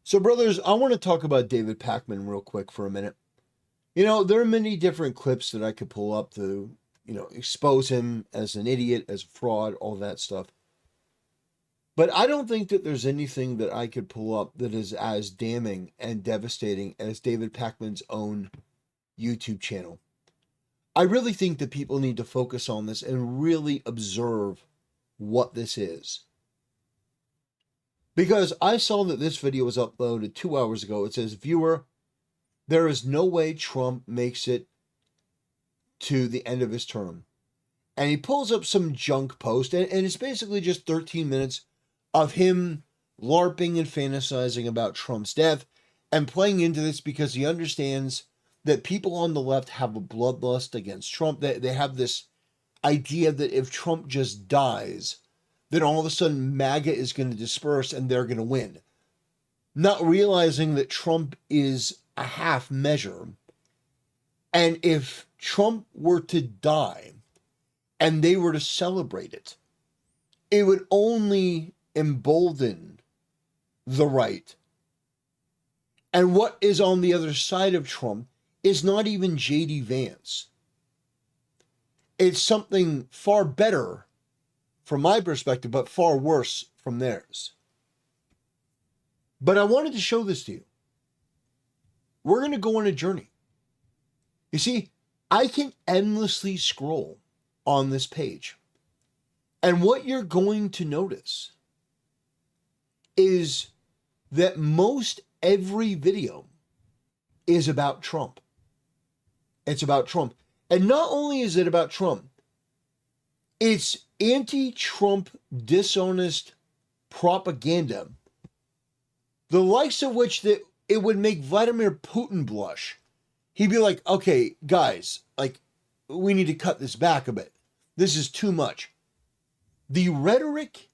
So, brothers, I want to talk about David Pakman real quick for a minute. There are many different clips that I could pull up to, expose him as an idiot, as a fraud, all that stuff. But I don't think that there's anything that I could pull up that is as damning and devastating as David Pakman's own YouTube channel. I really think that people need to focus on this and really observe what this is. Because I saw that this video was uploaded 2 hours ago. It says, "Viewer, there is no way Trump makes it to the end of his term." And he pulls up some junk post, and it's basically just 13 minutes of him LARPing and fantasizing about Trump's death and playing into this because he understands that people on the left have a bloodlust against Trump. They have this idea that if Trump just dies, then all of a sudden MAGA is going to disperse and they're going to win. Not realizing that Trump is a half measure. And if Trump were to die and they were to celebrate it, it would only embolden the right. And what is on the other side of Trump is not even J.D. Vance. It's something far better from my perspective, but far worse from theirs. But I wanted to show this to you. We're going to go on a journey. You see, I can endlessly scroll on this page. And what you're going to notice is that most every video is about Trump. It's about Trump. And not only is it about Trump, it's anti-Trump, dishonest propaganda, the likes of which that it would make Vladimir Putin blush. He'd be like, "Okay, guys, we need to cut this back a bit. This is too much." The rhetoric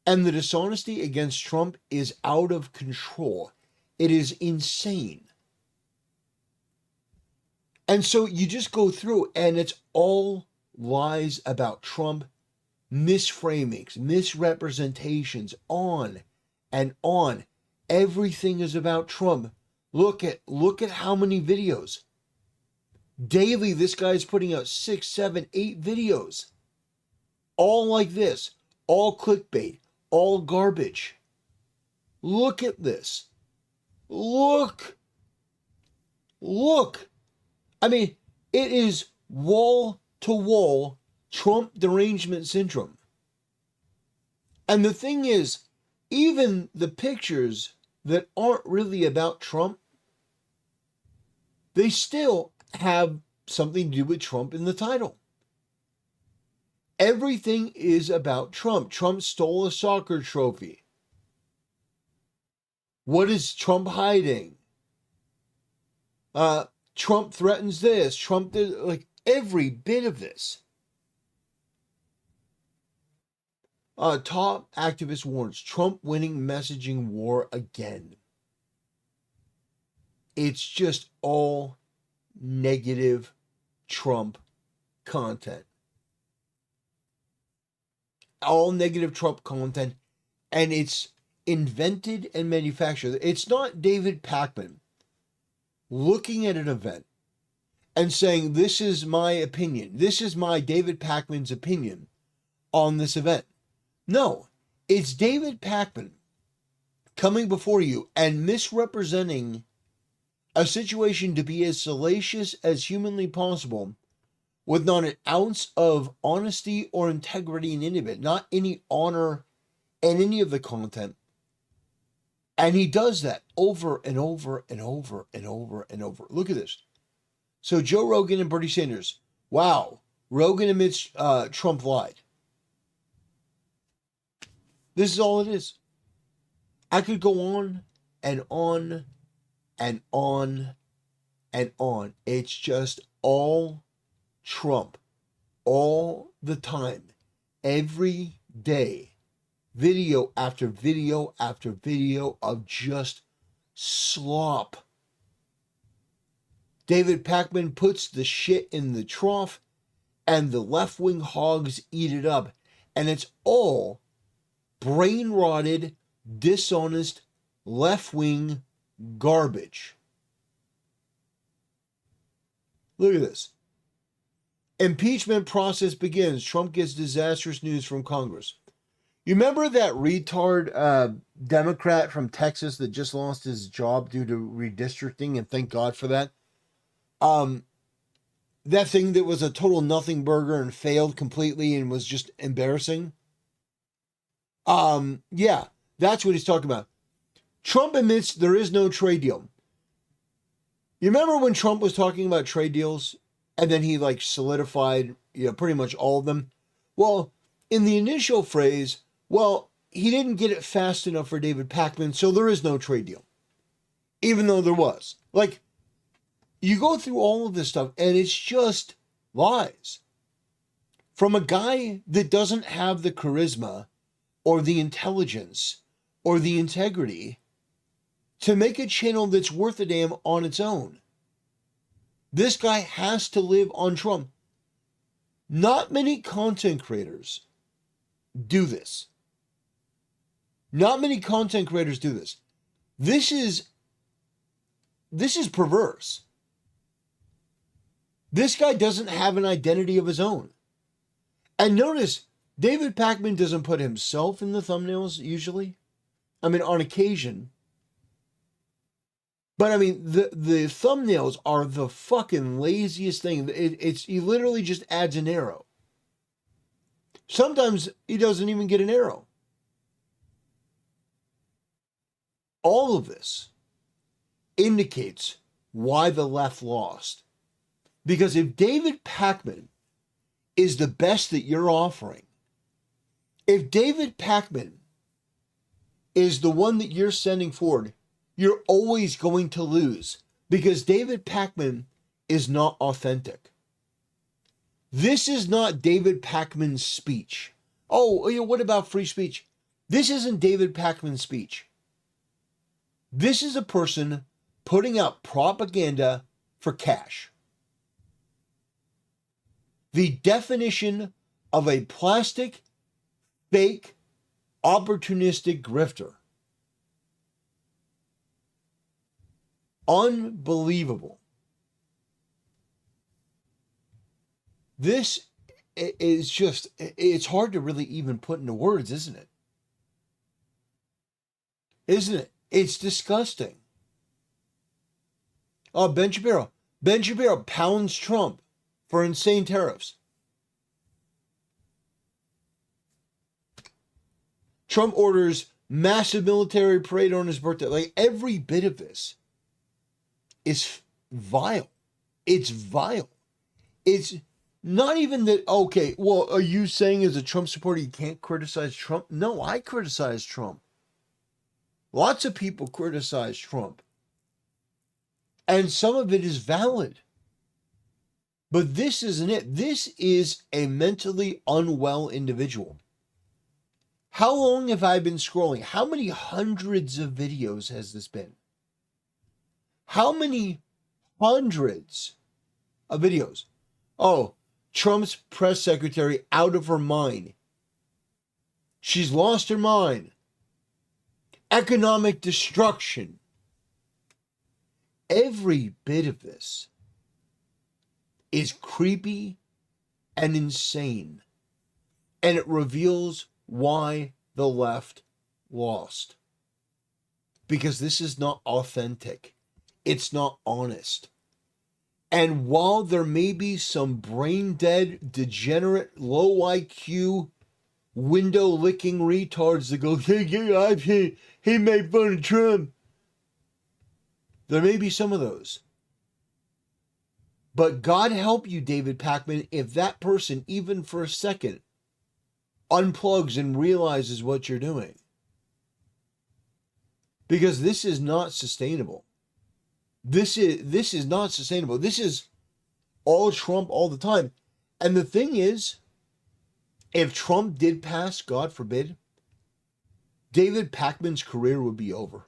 and the dishonesty against Trump is out of control. It is insane. And so you just go through and it's all lies about Trump, misframings, misrepresentations, on and on. Everything is about Trump. Look at how many videos. Daily, this guy's putting out 6, 7, 8 videos. All like this. All clickbait. All garbage. Look at this. Look. I mean, it is wall to wall Trump derangement syndrome. And the thing is, even the pictures that aren't really about Trump, they still have something to do with Trump in the title. Everything is about Trump. Trump stole a soccer trophy. What is Trump hiding? Trump threatens this. Trump did, every bit of this. Top activist warns Trump winning messaging war again. It's just all negative Trump content. All negative Trump content, and it's invented and manufactured. It's not David Pakman looking at an event and saying, "This is my opinion. This is my David Pakman's opinion on this event." No, it's David Pakman coming before you and misrepresenting a situation to be as salacious as humanly possible, with not an ounce of honesty or integrity in any of it, not any honor in any of the content. And he does that over and over and over and over and over. Look at this. So Joe Rogan and Bernie Sanders. Wow. Rogan admits Trump lied. This is all it is. I could go on and on and on and on. It's just all Trump. All the time. Every day. Video after video after video of just slop. David Pakman puts the shit in the trough and the left-wing hogs eat it up. And it's all brain-rotted, dishonest left-wing garbage. Look at this. Impeachment process begins. Trump gets disastrous news from Congress. You remember that retard Democrat from Texas that just lost his job due to redistricting, and thank God for that? That thing that was a total nothing burger and failed completely and was just embarrassing. Yeah, that's what he's talking about. Trump admits there is no trade deal. You remember when Trump was talking about trade deals and then he like solidified, pretty much all of them? Well, in the initial phrase, he didn't get it fast enough for David Pakman, so there is no trade deal. Even though there was. Like, you go through all of this stuff and it's just lies. From a guy that doesn't have the charisma or the intelligence or the integrity to make a channel that's worth a damn on its own. This guy has to live on Trump. Not many content creators do this. Not many content creators do this. This is perverse. This guy doesn't have an identity of his own. And notice, David Pakman doesn't put himself in the thumbnails usually. I mean, on occasion. But I mean, the thumbnails are the fucking laziest thing. He literally just adds an arrow. Sometimes he doesn't even get an arrow. All of this indicates why the left lost. Because if David Pakman is the best that you're offering, if David Pakman is the one that you're sending forward, you're always going to lose because David Pakman is not authentic. This is not David Pakman's speech. Oh, what about free speech? This isn't David Pakman's speech. This is a person putting out propaganda for cash. The definition of a plastic, fake, opportunistic grifter. Unbelievable. This is just, it's hard to really even put into words, isn't it? Isn't it? It's disgusting. Oh, Ben Shapiro. Ben Shapiro pounds Trump for insane tariffs. Trump orders massive military parade on his birthday. Like, every bit of this is vile. It's vile. It's not even that, okay, well, are you saying as a Trump supporter you can't criticize Trump? No, I criticize Trump. Lots of people criticize Trump. And some of it is valid. But this isn't it. This is a mentally unwell individual. How long have I been scrolling? How many hundreds of videos has this been? How many hundreds of videos? Oh, Trump's press secretary out of her mind. She's lost her mind. Economic destruction. Every bit of this is creepy and insane. And it reveals why the left lost. Because this is not authentic. It's not honest. And while there may be some brain-dead, degenerate, low IQ, window-licking retards that go, he made fun of Trump. There may be some of those. But God help you, David Pakman, if that person, even for a second, unplugs and realizes what you're doing. Because this is not sustainable. This is not sustainable. This is all Trump all the time. And the thing is, if Trump did pass, God forbid, David Pakman's career would be over.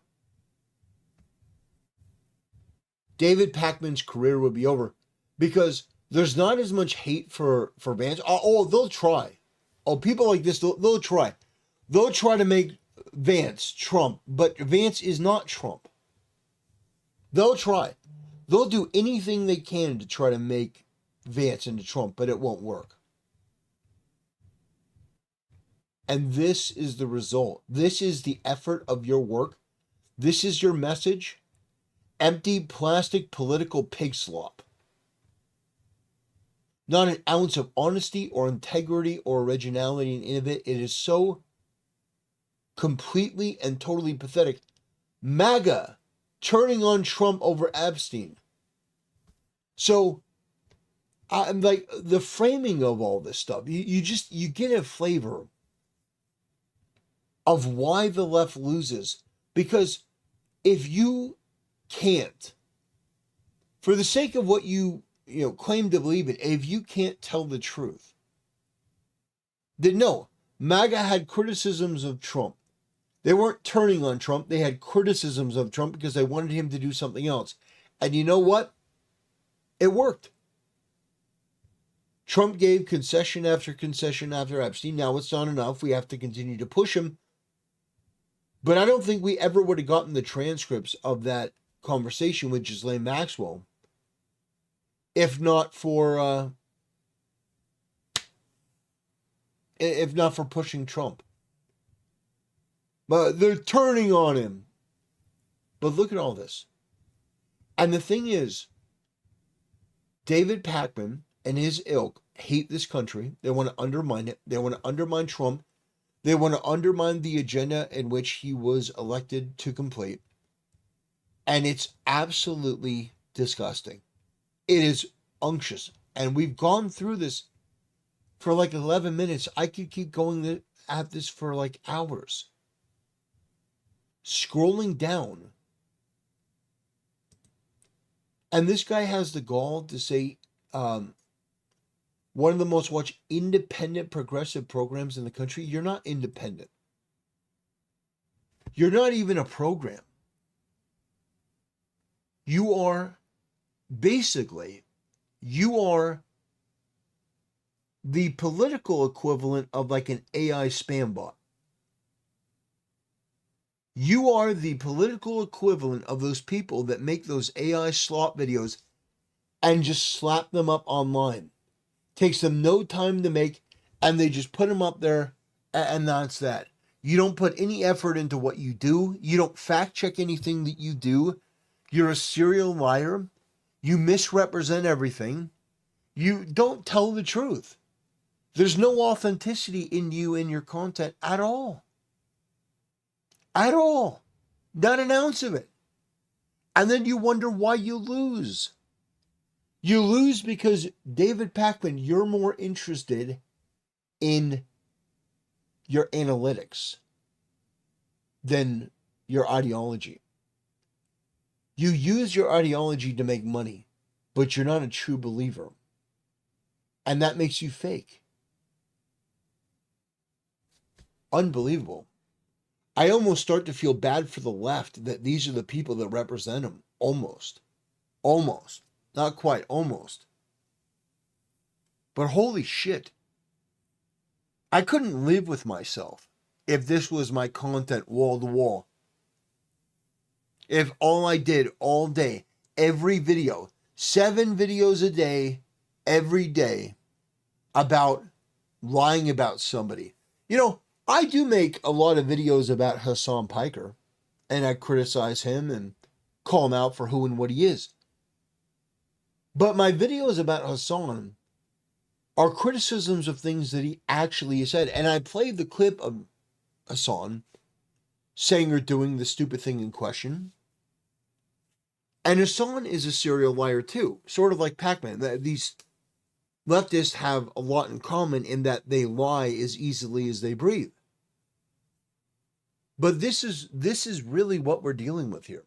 David Pakman's career would be over because there's not as much hate for Vance. Oh, they'll try. Oh, people like this, they'll try. They'll try to make Vance, Trump, but Vance is not Trump. They'll try. They'll do anything they can to try to make Vance into Trump, but it won't work. And this is the result. This is the effort of your work. This is your message. Empty plastic political pig slop. Not an ounce of honesty or integrity or originality in it. It is so completely and totally pathetic. MAGA turning on Trump over Epstein. So I'm like, the framing of all this stuff, you get a flavor of why the left loses. Because if you can't, for the sake of what you claim to believe in, if you can't tell the truth, then no, MAGA had criticisms of Trump. They weren't turning on Trump. They had criticisms of Trump because they wanted him to do something else. And you know what? It worked. Trump gave concession after concession after Epstein. Now it's not enough. We have to continue to push him. But I don't think we ever would have gotten the transcripts of that conversation with Ghislaine Maxwell if not for pushing Trump. But they're turning on him. But look at all this. And the thing is, David Pakman and his ilk hate this country. They want to undermine it. They want to undermine Trump. They want to undermine the agenda in which he was elected to complete. And it's absolutely disgusting. It is unctuous. And we've gone through this for like 11 minutes. I could keep going at this for like hours. Scrolling down. And this guy has the gall to say one of the most watched independent progressive programs in the country. You're not independent. You're not even a program. You are basically, you are the political equivalent of like an AI spam bot. You are the political equivalent of those people that make those AI slop videos and just slap them up online. Takes them no time to make, and they just put them up there, and that's that. You don't put any effort into what you do. You don't fact check anything that you do. You're a serial liar. You misrepresent everything. You don't tell the truth. There's no authenticity in you in your content at all. At all. Not an ounce of it. And then you wonder why you lose. You lose because, David Pakman, you're more interested in your analytics than your ideology. You use your ideology to make money, but you're not a true believer. And that makes you fake. Unbelievable. I almost start to feel bad for the left that these are the people that represent them. Almost. Almost. Not quite. Almost. But holy shit. I couldn't live with myself if this was my content wall to wall. If all I did all day, every video, 7 videos a day, every day, about lying about somebody. You know, I do make a lot of videos about Hassan Piker, and I criticize him and call him out for who and what he is. But my videos about Hassan are criticisms of things that he actually said. And I played the clip of Hassan saying or doing the stupid thing in question. And Hassan is a serial liar too, sort of like Pakman. These leftists have a lot in common in that they lie as easily as they breathe. But this is really what we're dealing with here.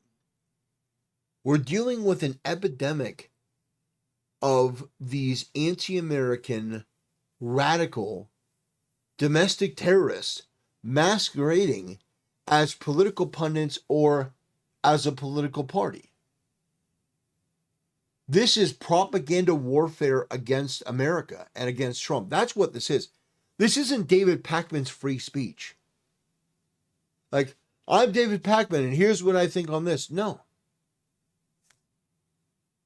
We're dealing with an epidemic of these anti-American, radical, domestic terrorists masquerading as political pundits or as a political party. This is propaganda warfare against America and against Trump. That's what this is. This isn't David Pakman's free speech. Like, I'm David Pakman, and here's what I think on this. No.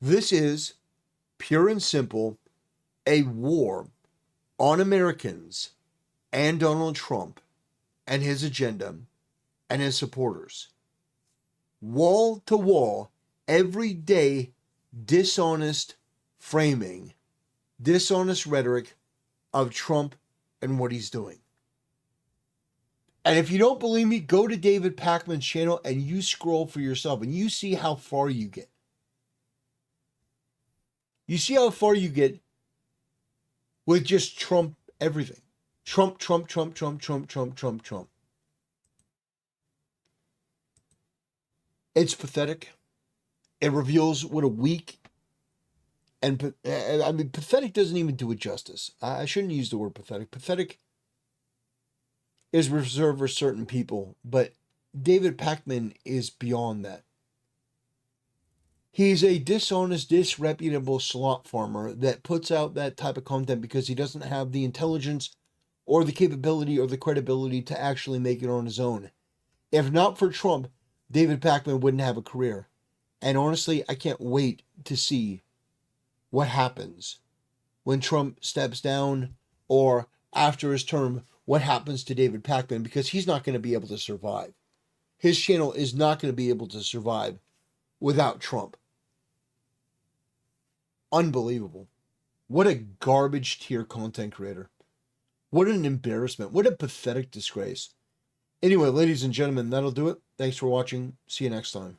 This is pure and simple a war on Americans and Donald Trump and his agenda and his supporters. Wall to wall, everyday dishonest framing, dishonest rhetoric of Trump and what he's doing. And if you don't believe me, go to David Pakman's channel and you scroll for yourself and you see how far you get. You see how far you get with just Trump everything. Trump, Trump, Trump, Trump, Trump, Trump, Trump, Trump. It's pathetic. It reveals what a weak and, I mean, pathetic doesn't even do it justice. I shouldn't use the word pathetic. Pathetic is reserved for certain people, but David Pakman is beyond that. He's a dishonest, disreputable slop farmer that puts out that type of content because he doesn't have the intelligence or the capability or the credibility to actually make it on his own. If not for Trump, David Pakman wouldn't have a career. And honestly, I can't wait to see what happens when Trump steps down or after his term, what happens to David Pakman, because he's not going to be able to survive. His channel is not going to be able to survive without Trump. Unbelievable. What a garbage tier content creator. What an embarrassment. What a pathetic disgrace. Anyway, ladies and gentlemen, that'll do it. Thanks for watching. See you next time.